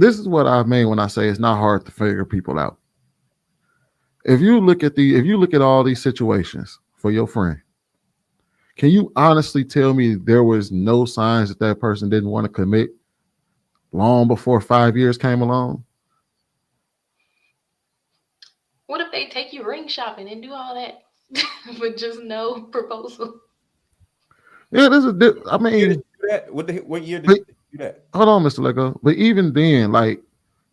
this is what I mean when I say it's not hard to figure people out. If you look at all these situations for your friend, can you honestly tell me there was no signs that that person didn't want to commit long before 5 years came along? What if they take you ring shopping and do all that with just no proposal? Yeah, I Year did mean, you do that? What year did but you do that? hold on, Mr. Lego. But even then, like,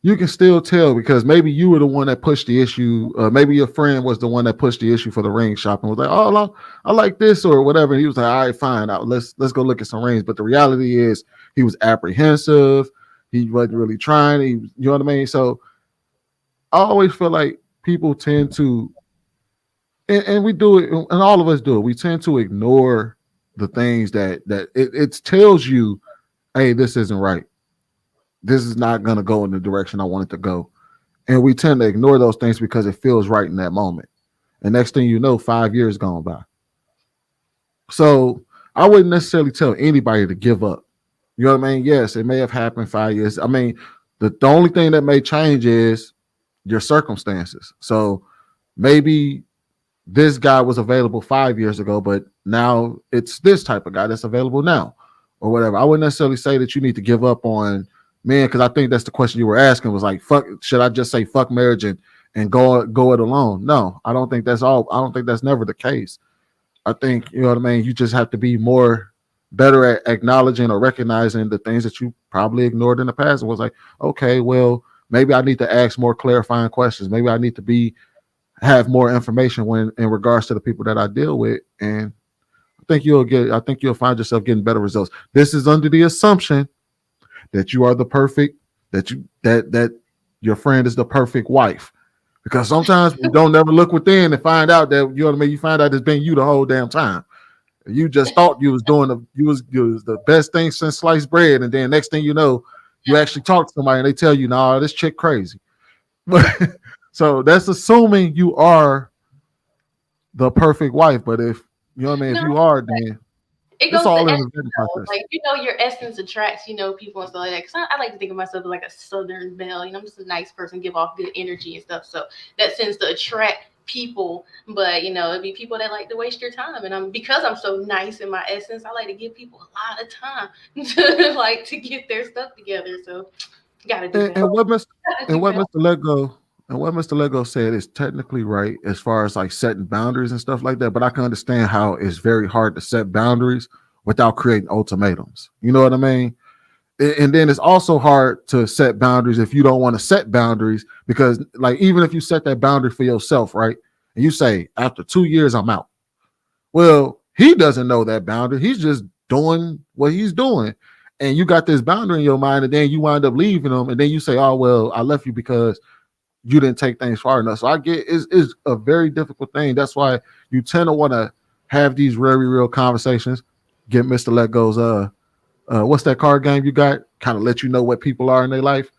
you can still tell because maybe you were the one that pushed the issue. Maybe your friend was the one that pushed the issue for the ring shop and was like, "Oh, I like this" or whatever. And he was like, "All right, fine, let's go look at some rings." But the reality is, he was apprehensive. He wasn't really trying. You know what I mean? So I always feel like people tend to, and we do it, and all of us do it. We tend to ignore the things that it tells you, "Hey, this isn't right. This is not going to go in the direction I want it to go." And we tend to ignore those things because it feels right in that moment. And next thing you know, 5 years gone by. So I wouldn't necessarily tell anybody to give up. You know what I mean? Yes, it may have happened 5 years. I mean, the only thing that may change is your circumstances. So maybe this guy was available 5 years ago, but now it's this type of guy that's available now, or whatever. I wouldn't necessarily say that you need to give up on men, because I think that's the question you were asking was like, fuck, should I just say fuck marriage and go it alone? No, I don't think that's all. I don't think that's never the case. I think, you know what I mean, you just have to be more better at acknowledging or recognizing the things that you probably ignored in the past. And was like, okay, well, maybe I need to ask more clarifying questions. Maybe I need to have more information when in regards to the people that I deal with. And I think you'll find yourself getting better results. This is under the assumption that you are the perfect, that your friend is the perfect wife. Because sometimes we don't never look within and find out that, you know what I mean, you find out it's been you the whole damn time. You just thought you was doing you was the best thing since sliced bread, and then next thing you know, you actually talk to somebody and they tell you, "Nah, this chick crazy." But so that's assuming you are the perfect wife. But if you know what I mean, if No, you are, then it it's goes to all in essence the vetting though. process. Like your essence attracts people and stuff like that. Cause I like to think of myself as like a Southern belle. I'm just a nice person, give off good energy and stuff. So that tends to attract people. But it'd be people that like to waste your time. And because I'm so nice in my essence, I like to give people a lot of time to get their stuff together. So gotta do And, better. and what Mr. Gotta and do what better. Mr. Lego and what Mr. Lego said is technically right as far as like setting boundaries and stuff like that. But I can understand how it's very hard to set boundaries without creating ultimatums. You know what I mean? And then it's also hard to set boundaries if you don't want to set boundaries, because like even if you set that boundary for yourself, right? And you say after 2 years I'm out. Well, he doesn't know that boundary. He's just doing what he's doing. And you got this boundary in your mind, and then you wind up leaving him, and then you say, "Oh well, I left you because you didn't take things far enough." So I get it's a very difficult thing. That's why you tend to want to have these very real conversations. Get Mr. Let Go's what's that card game you got? Kind of let you know what people are in their life.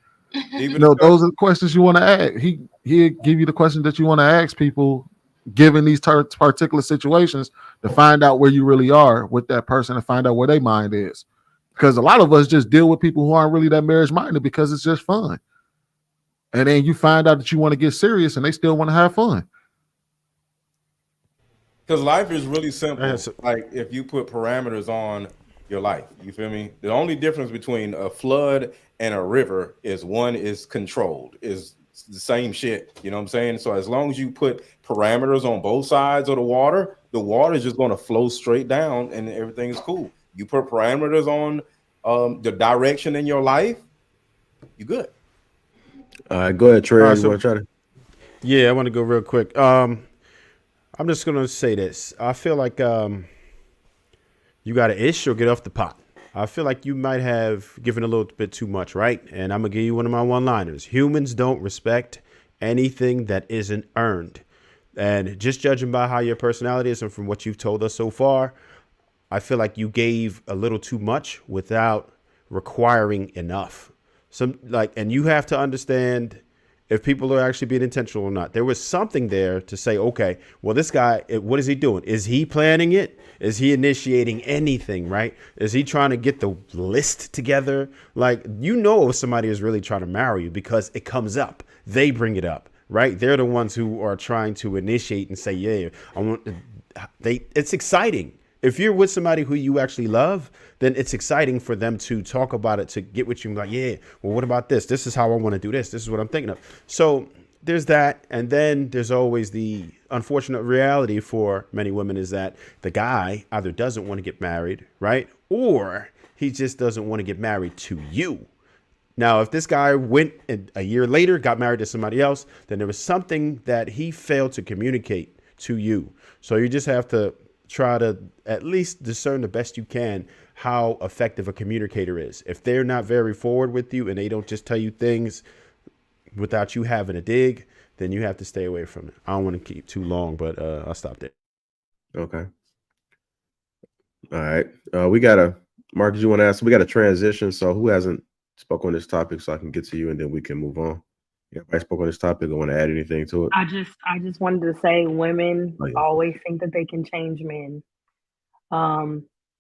Even No, discuss. those are the questions you want to ask. He give you the questions that you want to ask people, given these particular situations, to find out where you really are with that person and find out where their mind is. Because a lot of us just deal with people who aren't really that marriage minded because it's just fun, and then you find out that you want to get serious and they still want to have fun. Because life is really I had simple. some, Like if you put parameters on your life, you feel me? The only difference between a flood and a river is one is controlled, is the same shit. You know what I'm saying? So as long as you put parameters on both sides of the water is just going to flow straight down and everything is cool. You put parameters on the direction in your life, you good. All right, go ahead, all Trey. right, You so want to try to? yeah, I want to go real quick. I'm just gonna say this. I feel like you got an ish or get off the pot. I feel like you might have given a little bit too much, right? And I'm gonna give you one of my one-liners. Humans don't respect anything that isn't earned. And just judging by how your personality is and from what you've told us so far, I feel like you gave a little too much without requiring enough. And you have to understand if people are actually being intentional or not. There was something there to say, okay, well, this guy, what is he doing? Is he planning it? Is he initiating anything, right? Is he trying to get the list together? Like, you know, if somebody is really trying to marry you because it comes up, they bring it up, right? They're the ones who are trying to initiate and say, yeah, I want to, it's exciting. If you're with somebody who you actually love, then it's exciting for them to talk about it, to get with you and be like, yeah, well, what about this? This is how I want to do this. This is what I'm thinking of. So there's that. And then there's always the unfortunate reality for many women is that the guy either doesn't want to get married, right? Or he just doesn't want to get married to you. Now, if this guy went and a year later, got married to somebody else, then there was something that he failed to communicate to you. So you just have to try to at least discern the best you can how effective a communicator is. If they're not very forward with you and they don't just tell you things without you having a dig, then you have to stay away from it. I don't want to keep too long, but I'll stop there. Okay. All right. We got a Marcus, you want to ask? We got a transition. So who hasn't spoke on this topic so I can get to you and then we can move on? Everybody spoke on this topic. I want to add anything to it? I just wanted to say women Oh, yeah. always think that they can change men.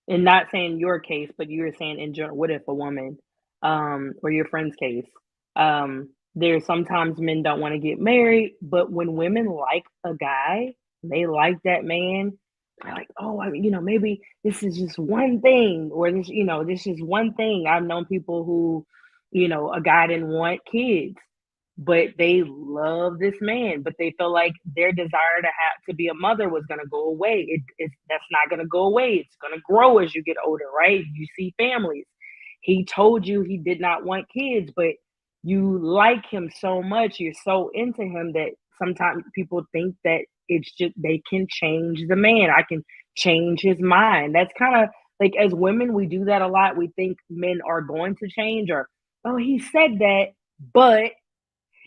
And not saying your case, but you were saying in general, what if a woman, or your friend's case, there's sometimes men don't want to get married, but when women like a guy, they like that man, they're like, oh, maybe this is just one thing, or this is one thing. I've known people who, a guy didn't want kids, but they love this man, but they feel like their desire to be a mother was going to go away. That's not going to go away. It's going to grow as you get older, right? You see families. He told you he did not want kids, but you like him so much, you're so into him that sometimes people think that it's just they can change the man. I can change his mind. That's kind of like, as women, we do that a lot. We think men are going to change, or, oh, he said that, but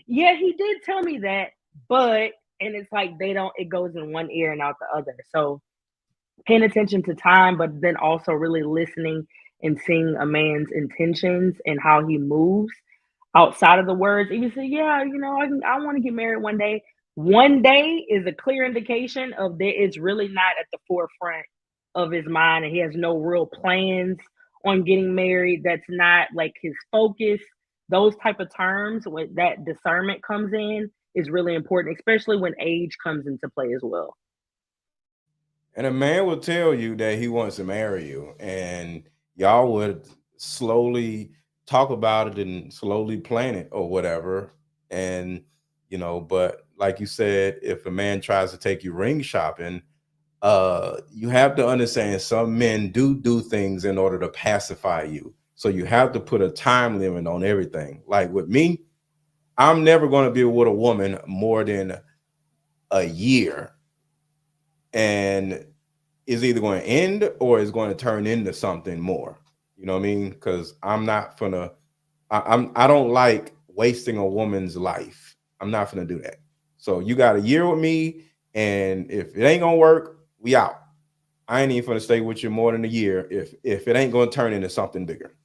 yeah, he did tell me that, but, and it's like it goes in one ear and out the other. So paying attention to time, but then also really listening and seeing a man's intentions and how he moves outside of the words. Even say, yeah, I want to get married one day. One day is a clear indication of that it's really not at the forefront of his mind, and he has no real plans on getting married. That's not like his focus. Those type of terms, when that discernment comes in, is really important, especially when age comes into play as well. And a man will tell you that he wants to marry you, and y'all would slowly talk about it and slowly plan it or whatever. And, but like you said, if a man tries to take you ring shopping, you have to understand some men do things in order to pacify you. So you have to put a time limit on everything. Like with me, I'm never going to be with a woman more than a year. And it's either going to end or it's going to turn into something more. You know what I mean? Because I'm not gonna, I don't like wasting a woman's life. I'm not gonna do that. So you got a year with me, and if it ain't gonna work, we out. I ain't even gonna stay with you more than a year if it ain't gonna turn into something bigger.